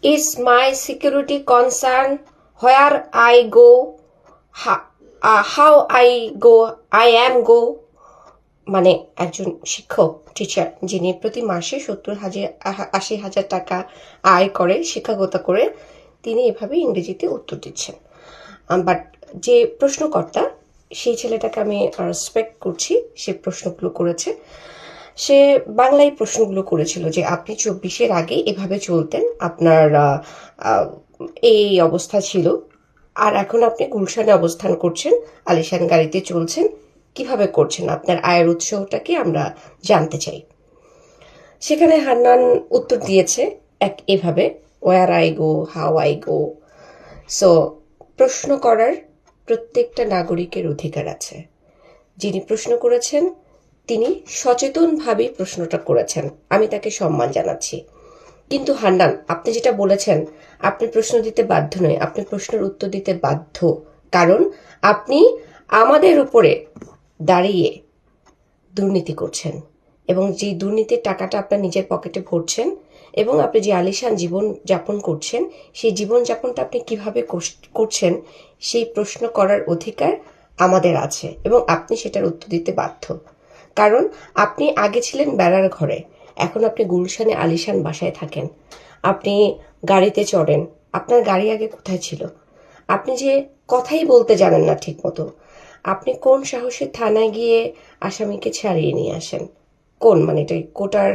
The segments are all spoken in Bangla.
Is my security concern where I go, how I am go? মানে একজন শিক্ষক টিচার যিনি প্রতি মাসে 70,000-80,000 টাকা আয় করে শিক্ষকতা করে, তিনি এভাবে ইংরেজিতে উত্তর দিচ্ছেন। বাট যে প্রশ্নকর্তা, সেই ছেলেটাকে আমি রেসপেক্ট করছি, সে প্রশ্নগুলো করেছে। সে বাংলায় প্রশ্নগুলো করেছিল যে আপনি 24-এর আগে এভাবে চলতেন, আপনার এই অবস্থা ছিল, আর এখন আপনি গুলশানে অবস্থান করছেন, আলিশান গাড়িতে চলছেন, কিভাবে করছেন, আপনার আয়ের উৎসটা কি আমরা জানতে চাই। সেখানে হান্নান উত্তর দিয়েছে এভাবে, where I go, how I go. So প্রশ্ন করার প্রত্যেকটা নাগরিকের অধিকার আছে। যিনি প্রশ্ন করেছেন তিনি সচেতনভাবেই প্রশ্নটা করেছেন, আমি তাকে সম্মান জানাচ্ছি। কিন্তু হান্নান, আপনি যেটা বলেছেন, আপনি প্রশ্ন দিতে বাধ্য নয়, আপনি প্রশ্নের উত্তর দিতে বাধ্য, কারণ আপনি আমাদের উপরে দাঁড়িয়ে দুর্নীতি করছেন, এবং যে দুর্নীতির টাকাটা আপনার নিজের পকেটে ভরছেন, এবং আপনি যে আলিশান জীবন যাপন করছেন, সেই জীবনযাপনটা আপনি কিভাবে করছেন, সেই প্রশ্ন করার অধিকার আমাদের আছে, এবং আপনি সেটার উত্তর দিতে বাধ্য। কারণ আপনি আগে ছিলেন বেড়ার ঘরে, এখন আপনি গুলশানে আলিশান বাসায় থাকেন, আপনি গাড়িতে চড়েন, আপনার গাড়ি আগে কোথায় ছিল? আপনি যে কথাই বলতে জানেন না ঠিক মতো, আপনি কোন সাহসে থানায় গিয়ে আসামিকে ছাড়িয়ে নিয়ে আসেন? কোন, মানে এটা কোটার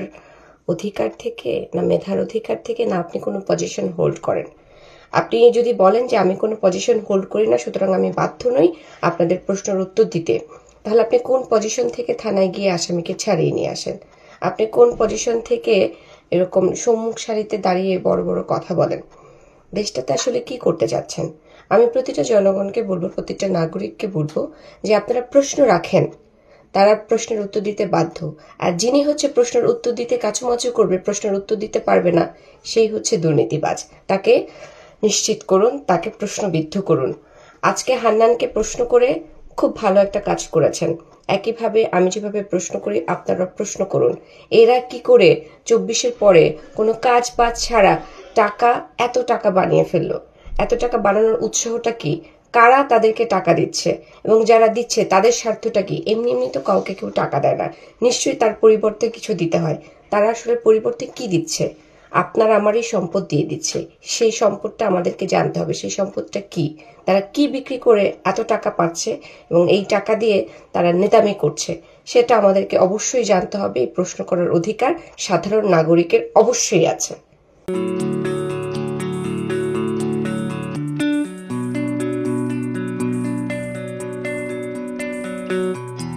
অধিকার থেকে, না মেধার অধিকার থেকে, না আপনি কোনো পজিশন হোল্ড করেন? আপনি যদি বলেন যে আমি কোনো পজিশন হোল্ড করি না, সুতরাং আমি বাধ্য নই আপনাদের প্রশ্নের উত্তর দিতে, তাহলে আপনি কোন পজিশন থেকে থানায় গিয়ে আসামিকে ছাড়িয়ে নিয়ে আসেন? আপনি কোন পজিশন থেকে এরকম সম্মুখ সারিতে দাঁড়িয়ে বড় বড় কথা বলেন? দেশটাতে আসলে কি করতে যাচ্ছেন? আমি প্রতিটা জনগণকে বলবো, প্রতিটা নাগরিককে বলবো যে আপনারা প্রশ্ন রাখেন, তারা প্রশ্নের উত্তর দিতে বাধ্য। আর যিনি হচ্ছে প্রশ্নের উত্তর দিতে কাছুমাচু করবে, প্রশ্নের উত্তর দিতে পারবে না, সেই হচ্ছে দুর্নীতিবাজ। তাকে নিশ্চিত করুন, তাকে প্রশ্নবিদ্ধ করুন। আজকে হান্নানকে প্রশ্ন করে খুব ভালো একটা কাজ করেছেন। একইভাবে আমি যেভাবে প্রশ্ন করি, আপনারা প্রশ্ন করুন। এরা কি করে 24-এর পরে কোনো কাজ বাজ ছাড়া এত টাকা বানিয়ে ফেললো? এত টাকা বানানোর উৎসাহটা কি? কারা তাদেরকে টাকা দিচ্ছে, এবং যারা দিচ্ছে তাদের স্বার্থটা কি? এমনি এমনি তো কাউকে কেউ টাকা দেয় না, নিশ্চয়ই তার পরিবর্তে কিছু দিতে হয়। তারা আসলে পরিবর্তে কি দিচ্ছে? আপনার আমারই সম্পদ দিয়ে দিচ্ছে, সেই সম্পদটা আমাদেরকে জানতে হবে, সেই সম্পদটা কি, তারা কি বিক্রি করে এত টাকা পাচ্ছে, এবং এই টাকা দিয়ে তারা নেতামি করছে, সেটা আমাদেরকে অবশ্যই জানতে হবে। এই প্রশ্ন করার অধিকার সাধারণ নাগরিকের অবশ্যই আছে।